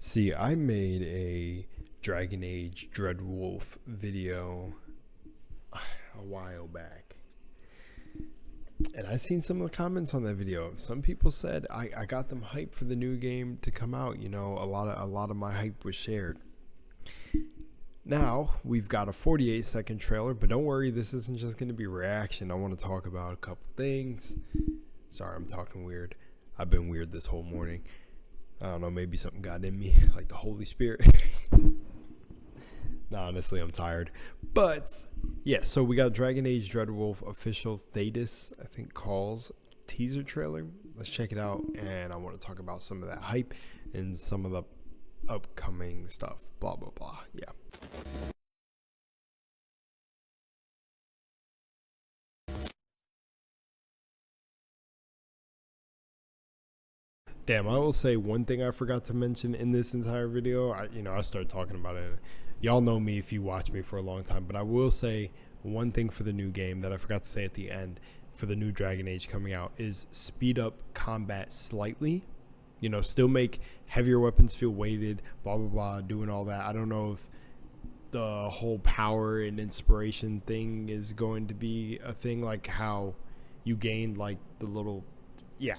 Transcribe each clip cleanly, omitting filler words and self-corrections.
See, I made a Dragon Age Dreadwolf video a while back, and I seen some of the comments on that video. Some people said I got them hyped for the new game to come out. You know, a lot of my hype was shared. Now we've got a 48-second trailer, but don't worry, this isn't just going to be reaction. I want to talk about a couple things. Sorry, I'm talking weird. I've been weird this whole morning. I don't know, maybe something got in me, like the Holy Spirit. Nah, honestly, I'm tired. But, yeah, so we got Dragon Age Dreadwolf official Thedas, I think, calls teaser trailer. Let's check it out, and I want to talk about some of that hype and some of the upcoming stuff. Blah, blah, blah. Yeah. Damn, I will say one thing I forgot to mention in this entire video. I started talking about it. Y'all know me if you watch me for a long time, but I will say one thing for the new game that I forgot to say at the end for the new Dragon Age coming out is speed up combat slightly. You know, still make heavier weapons feel weighted, blah, blah, blah, doing all that. I don't know if the whole power and inspiration thing is going to be a thing, like how you gained like the little, yeah,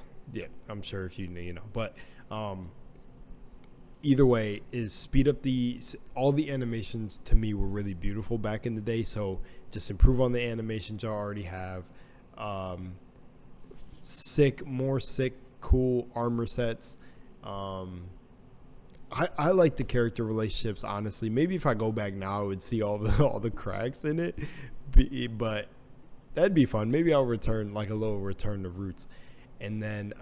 I'm sure if you know, but either way is speed up all the animations. To me, were really beautiful back in the day, so just improve on the animations you already have. More sick cool armor sets. I like the character relationships, honestly. Maybe if I go back now I would see all the cracks in it, but that'd be fun. Maybe I'll return, like a little return to roots. And then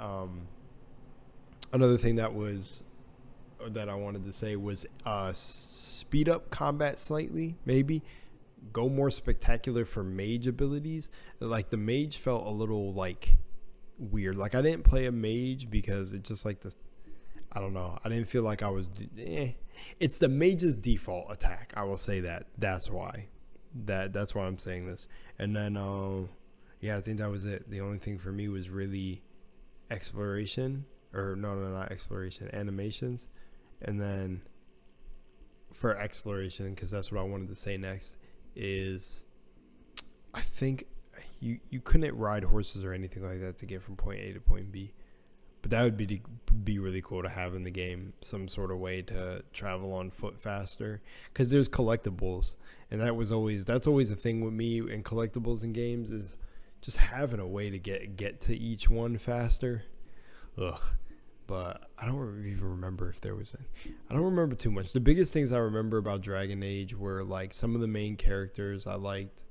another thing that I wanted to say was speed up combat slightly, maybe go more spectacular for mage abilities. Like the mage felt a little like weird. Like I didn't play a mage because it just like I don't know. I didn't feel like I was. It's the mage's default attack. I will say that. That's why. That's why I'm saying this. And then yeah, I think that was it. The only thing for me was really exploration, or no, not exploration, animations. And then for exploration, because that's what I wanted to say next, is I think you couldn't ride horses or anything like that to get from point A to point B, but that would be really cool to have in the game, some sort of way to travel on foot faster, because there's collectibles, and that's always a thing with me in collectibles in games, is just having a way to get to each one faster. But I don't even remember if there was any. I don't remember too much. The biggest things I remember about Dragon Age were like some of the main characters I liked,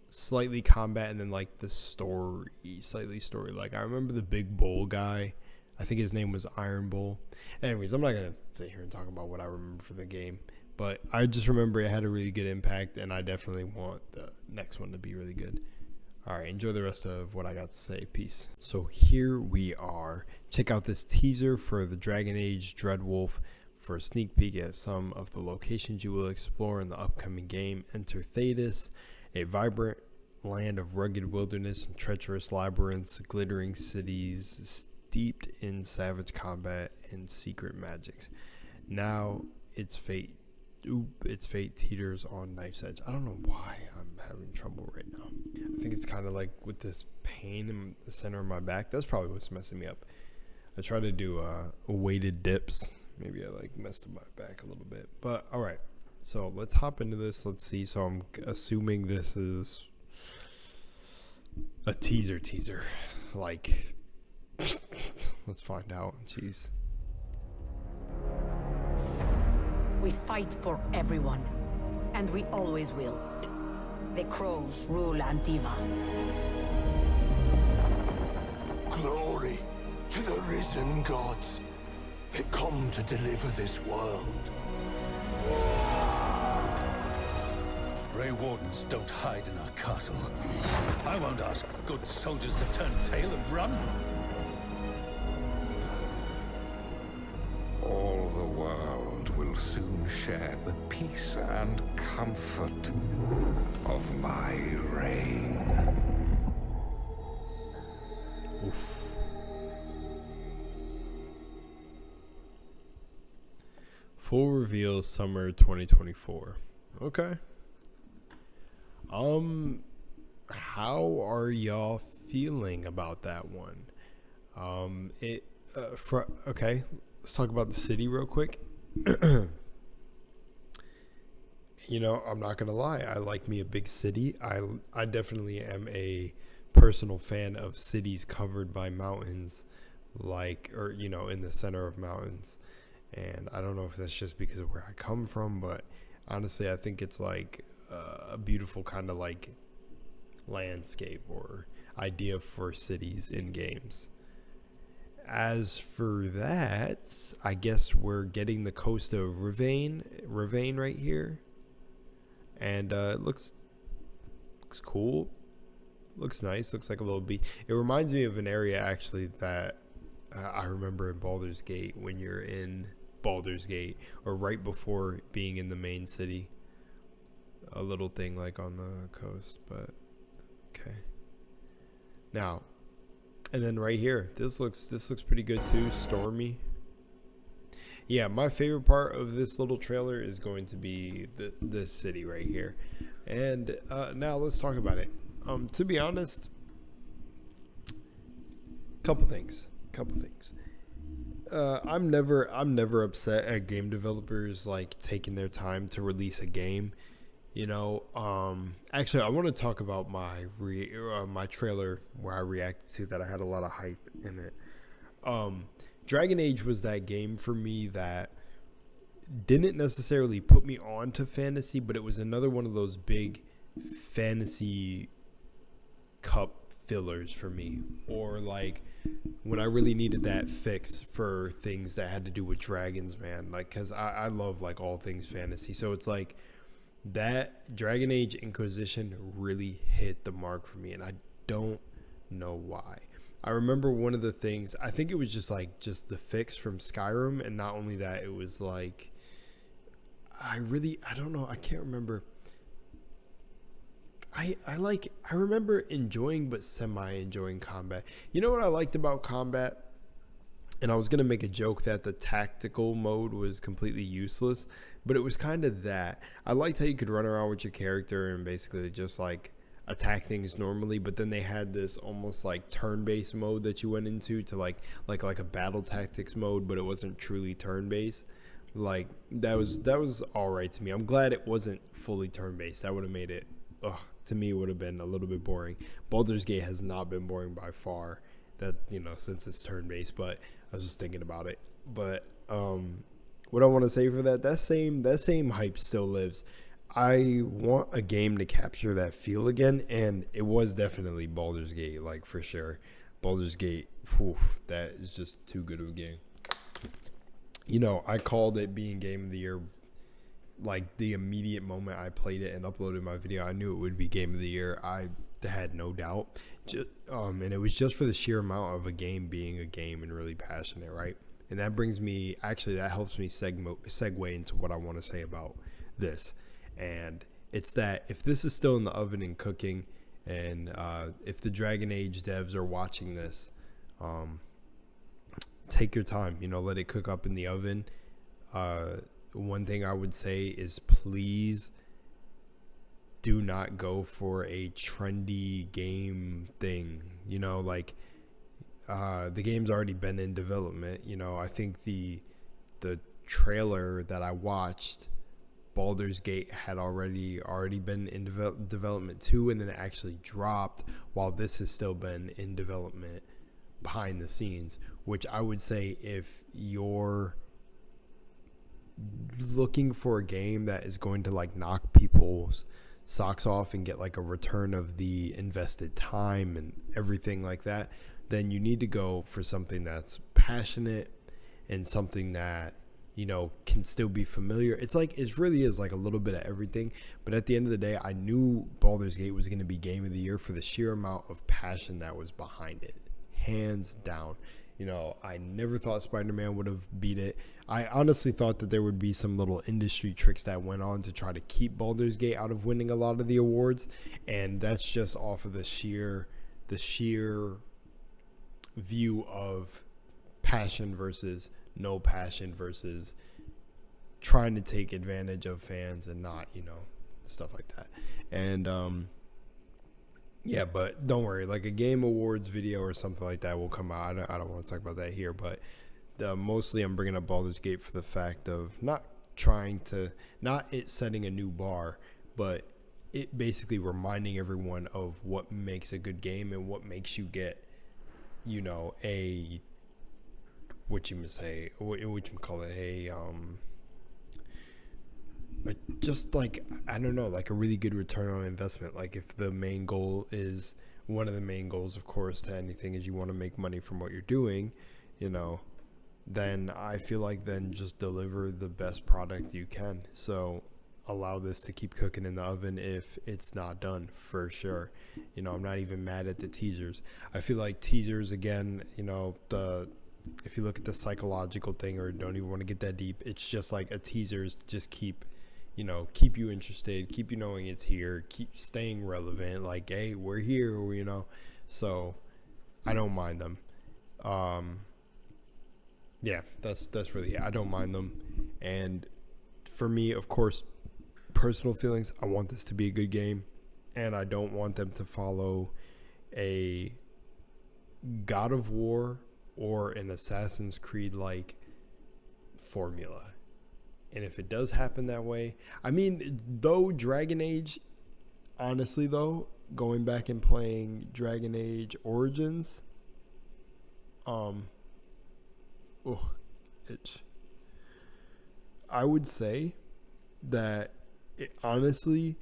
slightly combat, and then like the slightly story. Like I remember the big bull guy. I think his name was Iron Bull. Anyways, I'm not gonna sit here and talk about what I remember for the game, but I just remember it had a really good impact, and I definitely want the next one to be really good. All right, enjoy the rest of what I got to say. Peace. So here we are. Check out this teaser for the Dragon Age Dreadwolf for a sneak peek at some of the locations you will explore in the upcoming game. Enter Thedas, a vibrant land of rugged wilderness and treacherous labyrinths, glittering cities steeped in savage combat and secret magics. Now its fate teeters on knife's edge. I don't know why I'm having trouble right now. I think it's kind of like with this pain in the center of my back. That's probably what's messing me up. I try to do weighted dips. Maybe I like messed up my back a little bit. But all right, so let's hop into this. Let's see. So I'm assuming this is a teaser. Like, let's find out. Jeez. We fight for everyone, and we always will. The crows rule Antiva. Glory to the risen gods. They've come to deliver this world. Grey Wardens don't hide in our castle. I won't ask good soldiers to turn tail and run. All the world will soon share the peace and comfort of my reign. Oof. Full reveal summer 2024. Okay. How are y'all feeling about that one? Okay, let's talk about the city real quick. You know, I'm not gonna lie, I like me a big city. I definitely am a personal fan of cities covered by mountains, or you know, in the center of mountains. And I don't know if that's just because of where I come from, but honestly, I think it's like a beautiful kind of like landscape or idea for cities in games. As for that, I guess we're getting the coast of Ravane right here, and it looks cool, looks nice, looks like a little beach. It reminds me of an area actually that I remember in Baldur's Gate, when you're in Baldur's Gate or right before being in the main city, a little thing like on the coast. But okay, now and then right here, this looks pretty good too. Stormy. Yeah, my favorite part of this little trailer is going to be this city right here. And now let's talk about it. To be honest, couple things. I'm never upset at game developers like taking their time to release a game. You know, actually, I want to talk about my trailer where I reacted to that. I had a lot of hype in it. Dragon Age was that game for me that didn't necessarily put me on to fantasy, but it was another one of those big fantasy cup fillers for me, or like when I really needed that fix for things that had to do with dragons, man. Like, cause I love like all things fantasy, so it's like that Dragon Age Inquisition really hit the mark for me, and I don't know why. I remember one of the things, I think it was just the fix from Skyrim, and not only that, it was like I don't know, I can't remember. I remember enjoying but semi-enjoying combat. You know what I liked about combat? And I was going to make a joke that the tactical mode was completely useless, but it was kind of that. I liked how you could run around with your character and basically just like attack things normally, but then they had this almost like turn-based mode that you went into to like a battle tactics mode, but it wasn't truly turn-based. Like that was all right to me. I'm glad it wasn't fully turn-based. That would have made it, to me, it would have been a little bit boring. Baldur's Gate has not been boring by far, that, you know, since it's turn-based, but I was just thinking about it. But what I want to say for that same hype still lives. I want a game to capture that feel again, and it was definitely Baldur's Gate, like for sure. Baldur's Gate, that is just too good of a game. You know, I called it being Game of the Year. Like the immediate moment I played it and uploaded my video, I knew it would be Game of the Year. I had no doubt. And it was just for the sheer amount of a game being a game and really passionate, right? And that brings me, actually, that helps me segue into what I want to say about this. And it's that if this is still in the oven and cooking, and if the Dragon Age devs are watching this, take your time, you know, let it cook up in the oven. One thing I would say is please do not go for a trendy game thing. You know, like the game's already been in development. You know, I think the trailer that I watched, Baldur's Gate had already been in development too, and then it actually dropped while this has still been in development behind the scenes, which I would say if you're looking for a game that is going to like knock people's socks off and get like a return of the invested time and everything like that, then you need to go for something that's passionate and something that, you know, can still be familiar. It's like, it really is like a little bit of everything. But at the end of the day, I knew Baldur's Gate was going to be Game of the Year for the sheer amount of passion that was behind it, hands down. You know, I never thought Spider-Man would have beat it. I honestly thought that there would be some little industry tricks that went on to try to keep Baldur's Gate out of winning a lot of the awards, and that's just off of the sheer view of passion versus no passion versus trying to take advantage of fans and not, stuff like that. And yeah, but don't worry, like a Game Awards video or something like that will come out. I don't want to talk about that here, but mostly I'm bringing up Baldur's Gate for the fact of not it setting a new bar, but it basically reminding everyone of what makes a good game and what makes you get, just like, I don't know, like a really good return on investment. Like if the main goal is, one of the main goals, of course, to anything is you want to make money from what you're doing, then I feel like then just deliver the best product you can. So allow this to keep cooking in the oven if it's not done, for sure. I'm not even mad at the teasers. I feel like teasers, again, if you look at the psychological thing, or don't even want to get that deep, it's just like a teaser's just keep you interested, keep you knowing it's here, keep staying relevant, like, hey, we're here, so I don't mind them. Yeah, that's really it. I don't mind them. And for me, of course, personal feelings, I want this to be a good game, and I don't want them to follow a God of War or an Assassin's Creed like formula. And if it does happen that way, I mean, though Dragon Age, honestly though, going back and playing Dragon Age Origins, I would say that it honestly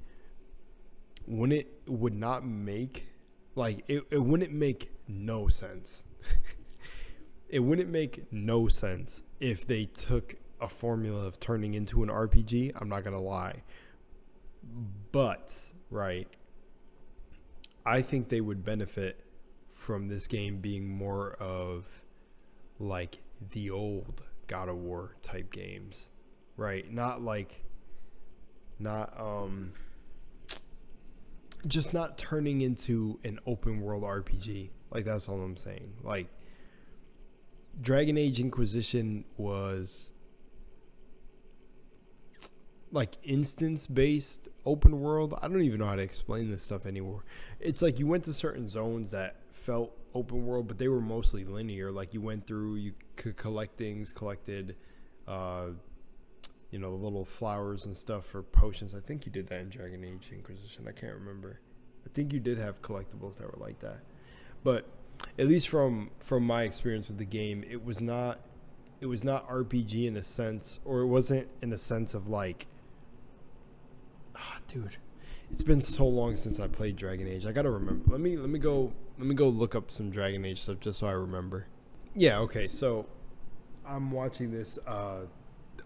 would not make, like, it wouldn't make no sense. It wouldn't make no sense if they took a formula of turning into an RPG. I'm not gonna lie, but right, I think they would benefit from this game being more of like the old God of War type games, right? Just not turning into an open world RPG. Like, that's all I'm saying. Like, Dragon Age Inquisition was like instance based open world. I don't even know how to explain this stuff anymore. It's like you went to certain zones that felt open world, but they were mostly linear. Like you went through, you could collect things, collected the little flowers and stuff for potions. I think you did that in Dragon Age Inquisition. I can't remember. I think you did have collectibles that were like that. But at least from my experience with the game, it was not RPG in a sense, or it wasn't in a sense of like, dude, it's been so long since I played Dragon Age. I gotta remember. Let me go look up some Dragon Age stuff just so I remember. Yeah, okay. So I'm watching this.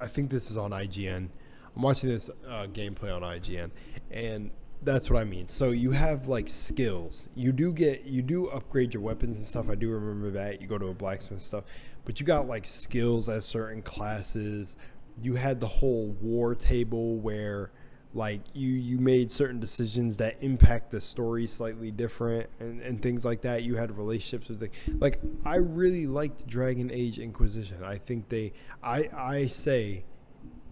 I think this is on IGN. I'm watching this gameplay on IGN, and that's what I mean. So you have like skills. You do upgrade your weapons and stuff. I do remember that. You go to a blacksmith and stuff, but you got like skills as certain classes. You had the whole war table where like you made certain decisions that impact the story slightly different and things like that. You had relationships with like I really liked Dragon Age Inquisition. I think I say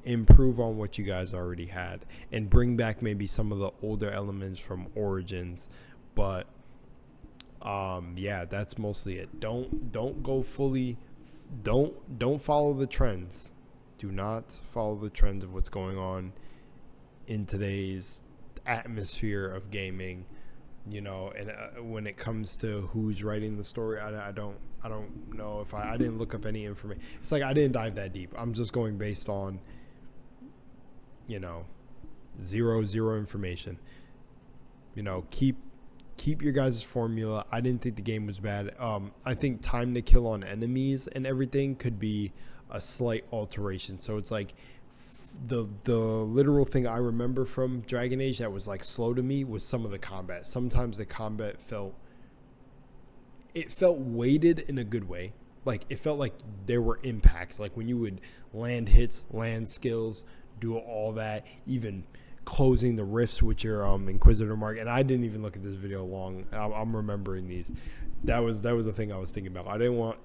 improve on what you guys already had and bring back maybe some of the older elements from Origins, but yeah, that's mostly it. Don't go fully, don't follow the trends. Do not follow the trends of what's going on in today's atmosphere of gaming, and when it comes to who's writing the story, I don't know. If I didn't look up any information. It's like I didn't dive that deep. I'm just going based on zero information. Keep your guys' formula. I didn't think the game was bad. I think time to kill on enemies and everything could be a slight alteration. So it's like the literal thing I remember from Dragon Age that was like slow to me was some of the combat. Sometimes the combat felt weighted in a good way. Like it felt like there were impacts. Like when you would land hits, land skills, do all that, even closing the rifts with your Inquisitor mark. And I didn't even look at this video long. I'm remembering these. That was the thing I was thinking about. I didn't want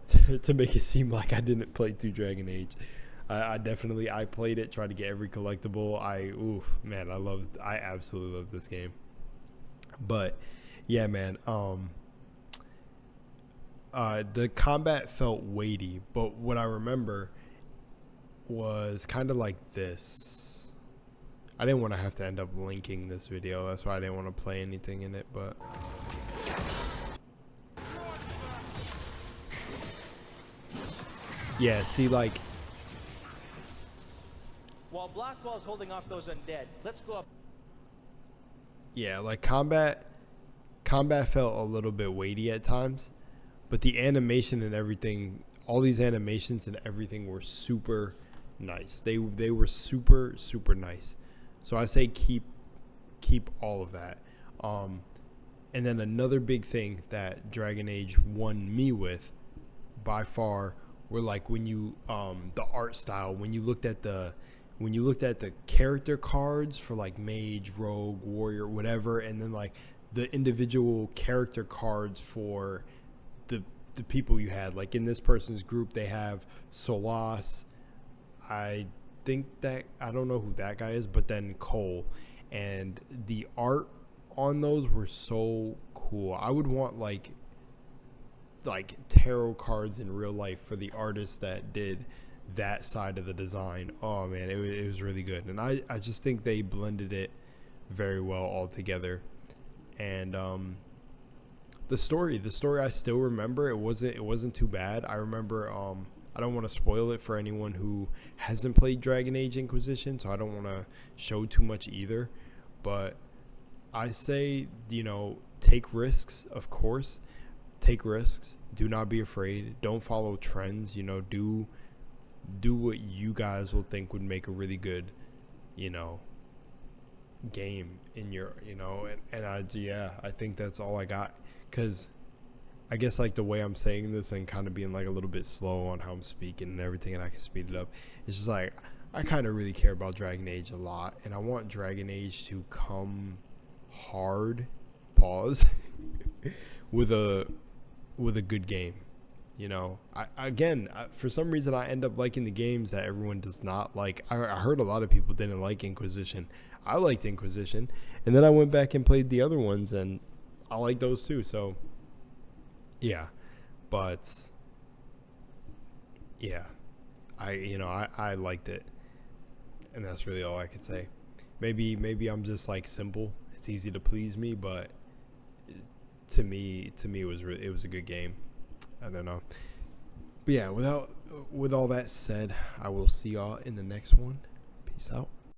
to make it seem like I didn't play through Dragon Age. I definitely played it, tried to get every collectible. I absolutely love this game. But yeah, man, the combat felt weighty, but what I remember was kind of like this. I didn't want to have to end up linking this video, that's why I didn't want to play anything in it, but yeah, see, like, while Blackwell's holding off those undead, let's go up. yeah, like combat felt a little bit weighty at times, but the animation and everything, all these animations and everything were super nice. They were super nice. So I say keep all of that. And then another big thing that Dragon Age won me with by far were like when you the art style, when you looked at the character cards for like mage, rogue, warrior, whatever, and then like the individual character cards for the people you had. Like in this person's group, they have Solas. I don't know who that guy is, but then Cole, and the art on those were so cool. I would want like tarot cards in real life for the artists that did that side of the design. Oh man, it was really good, and I just think they blended it very well all together. And the story I still remember. It wasn't too bad. I remember I don't want to spoil it for anyone who hasn't played Dragon Age Inquisition, so I don't want to show too much either, but I say, take risks, of course. Take risks. Do not be afraid. Don't follow trends. Do what you guys will think would make a really good, game in your, and I think that's all I got, because I guess like the way I'm saying this and kind of being like a little bit slow on how I'm speaking and everything, and I can speed it up. It's just like, I kind of really care about Dragon Age a lot, and I want Dragon Age to come hard, pause, with a good game. For some reason I end up liking the games that everyone does not like. I heard a lot of people didn't like Inquisition. I liked Inquisition, and then I went back and played the other ones, and I like those too. So yeah, but yeah, I liked it, and that's really all I could say. Maybe I'm just like simple. It's easy to please me, but to me it was a good game. I don't know. But yeah, with all that said, I will see y'all in the next one. Peace out.